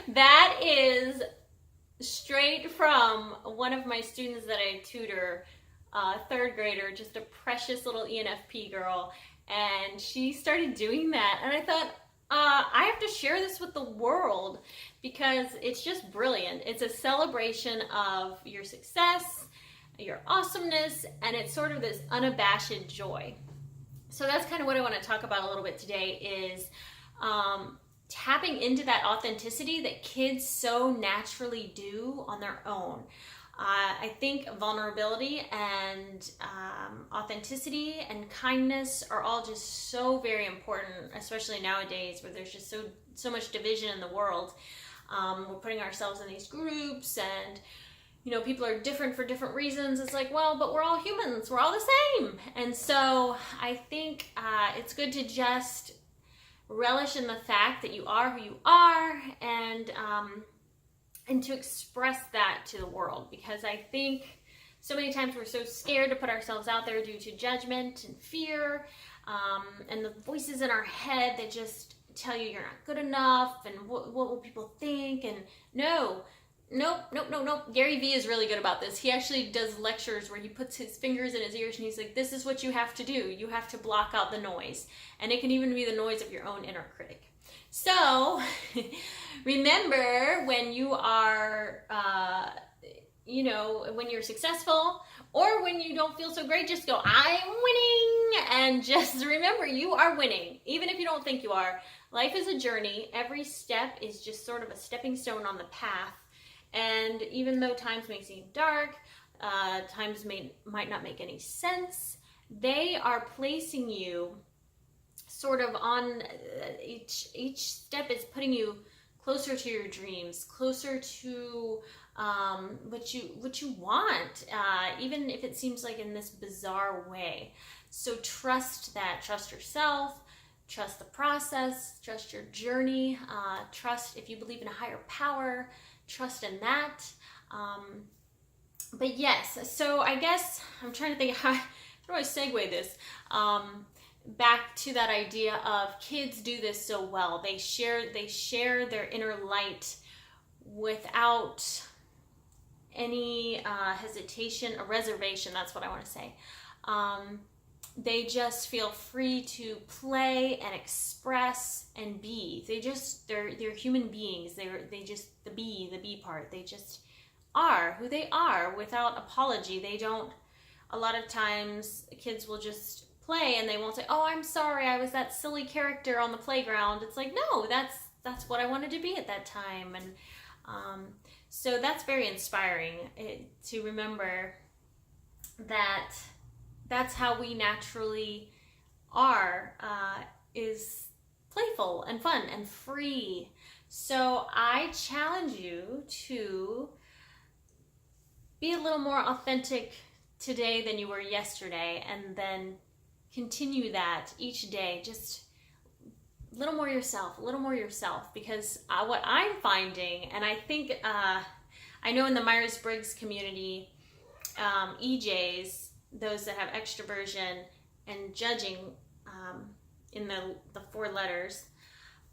That is straight from one of my students that I tutor, third grader, just a precious little ENFP girl. And she started doing that. And I thought, I have to share this with the world because it's just brilliant. It's a celebration of your success, your awesomeness, and it's sort of this unabashed joy. So that's kind of what I want to talk about a little bit today is tapping into that authenticity that kids so naturally do on their own. I think vulnerability and authenticity and kindness are all just so very important, especially nowadays where there's just so much division in the world. We're putting ourselves in these groups and, you know, people are different for different reasons. It's like, well, but we're all humans. We're all the same. And so I think it's good to just relish in the fact that you are who you are and to express that to the world, because I think so many times we're so scared to put ourselves out there due to judgment and fear, and the voices in our head that just tell you you're not good enough and what will people think, and Nope. Gary Vee is really good about this. He actually does lectures where he puts his fingers in his ears and he's like, this is what you have to do. You have to block out the noise. And it can even be the noise of your own inner critic. So remember when you are, when you're successful or when you don't feel so great, just go, I'm winning. And just remember, you are winning. Even if you don't think you are. Life is a journey. Every step is just sort of a stepping stone on the path. And even though times may seem dark, times might not make any sense, they are placing you sort of on each step is putting you closer to your dreams, closer to what you want, even if it seems like in this bizarre way. So trust that, trust yourself, trust the process, trust your journey, trust if you believe in a higher power, trust in that. But yes, so I guess I'm trying to think how do I segue this back to that idea of kids do this so well. They share their inner light without any hesitation or reservation. That's what I want to say. They just feel free to play and express and be. They're human beings. They just the be part. They just are who they are without apology. They don't. A lot of times, kids will just play and they won't say, "Oh, I'm sorry, I was that silly character on the playground." It's like, no, that's what I wanted to be at that time, and so that's very inspiring to remember that. That's how we naturally are, is playful and fun and free. So I challenge you to be a little more authentic today than you were yesterday, and then continue that each day. Just a little more yourself, because what I'm finding, and I think, I know in the Myers-Briggs community, ExxJs, those that have extroversion and judging in the 4 letters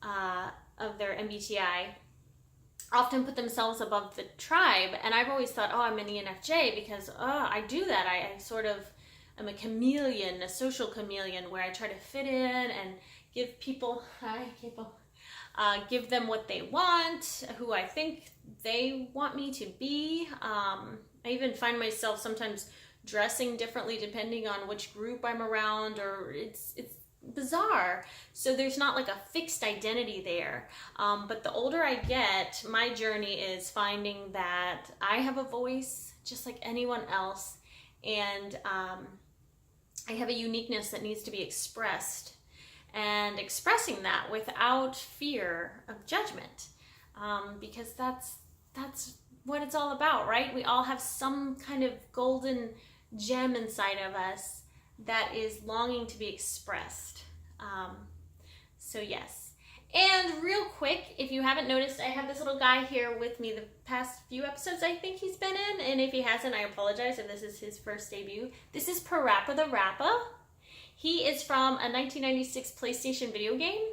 of their MBTI often put themselves above the tribe. And I've always thought, oh, I'm an ENFJ because I do that. I sort of am a chameleon, a social chameleon, where I try to fit in and give people, give them what they want, who I think they want me to be. I even find myself sometimes dressing differently depending on which group I'm around, or it's bizarre. So there's not like a fixed identity there. But the older I get, my journey is finding that I have a voice just like anyone else, and I have a uniqueness that needs to be expressed, and expressing that without fear of judgment, because that's what it's all about, right? We all have some kind of golden gem inside of us that is longing to be expressed. So yes. And real quick, if you haven't noticed, I have this little guy here with me the past few episodes I think he's been in, and if he hasn't, I apologize if this is his first debut. This is PaRappa the Rappa. He is from a 1996 PlayStation video game.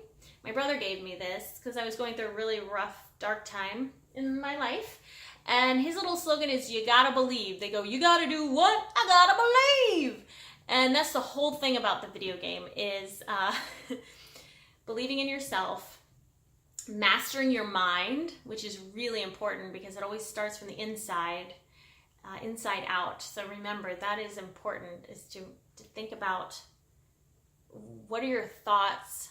My brother gave me this because I was going through a really rough, dark time in my life. And his little slogan is, you gotta believe. They go, you gotta do what? I gotta believe. And that's the whole thing about the video game is believing in yourself, mastering your mind, which is really important because it always starts from the inside out. So remember, that is important, is to think about what are your thoughts,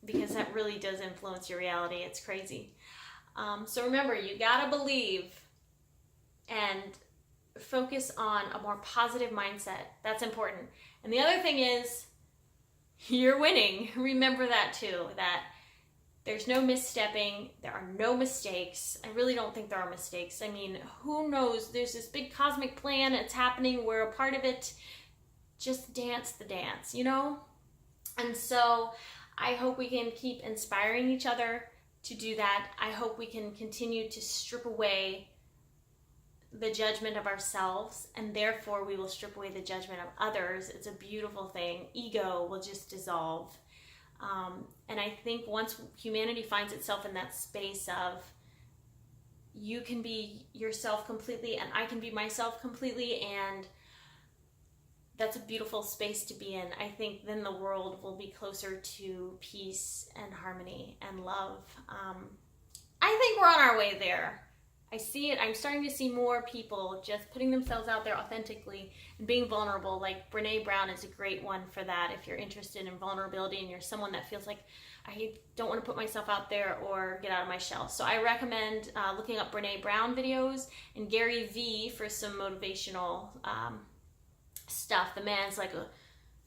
because that really does influence your reality. It's crazy. So remember, you gotta believe and focus on a more positive mindset. That's important. And the other thing is, you're winning. Remember that too, that there's no misstepping. There are no mistakes. I really don't think there are mistakes. I mean, who knows? There's this big cosmic plan that's happening. We're a part of it. Just dance the dance, you know? And so I hope we can keep inspiring each other to do that. I hope we can continue to strip away the judgment of ourselves, and therefore we will strip away the judgment of others. It's a beautiful thing. Ego will just dissolve. And I think once humanity finds itself in that space of, you can be yourself completely and I can be myself completely, and that's a beautiful space to be in. I think then the world will be closer to peace and harmony and love. I think we're on our way there. I see it. I'm starting to see more people just putting themselves out there authentically and being vulnerable. Like Brene Brown is a great one for that. If you're interested in vulnerability and you're someone that feels like, I don't want to put myself out there or get out of my shell. So I recommend looking up Brene Brown videos and Gary Vee for some motivational stuff. The man's like a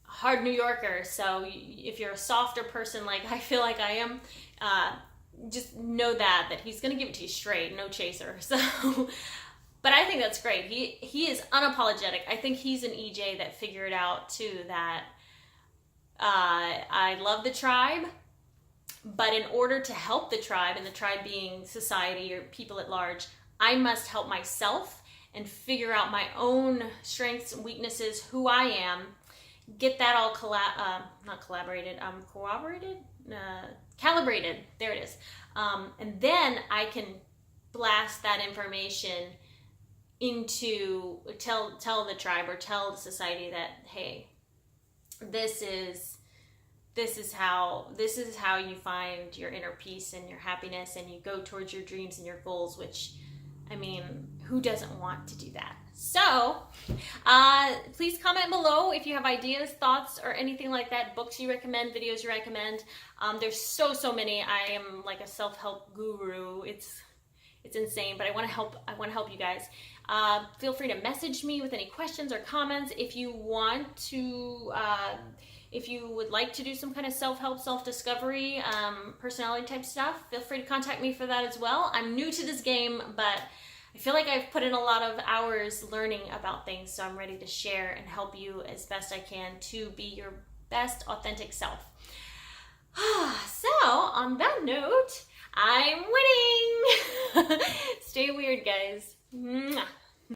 hard New Yorker. So if you're a softer person like I feel like I am, just know that he's going to give it to you straight, no chaser. So, but I think that's great. He is unapologetic. I think he's an EJ that figured out too that I love the tribe, but in order to help the tribe, and the tribe being society or people at large, I must help myself and figure out my own strengths and weaknesses, who I am, get that all calibrated, there it is. And then I can blast that information into, tell the tribe or tell the society that, hey, this is how you find your inner peace and your happiness, and you go towards your dreams and your goals, which, I mean, who doesn't want to do that? So, please comment below if you have ideas, thoughts, or anything like that. Books you recommend, videos you recommend. There's so many. I am like a self-help guru. It's insane, but I want to help you guys. Feel free to message me with any questions or comments. If you want to, if you would like to do some kind of self-help, self-discovery, personality type stuff, feel free to contact me for that as well. I'm new to this game, but I feel like I've put in a lot of hours learning about things, so I'm ready to share and help you as best I can to be your best authentic self. So, on that note, I'm winning! Stay weird, guys. Mwah.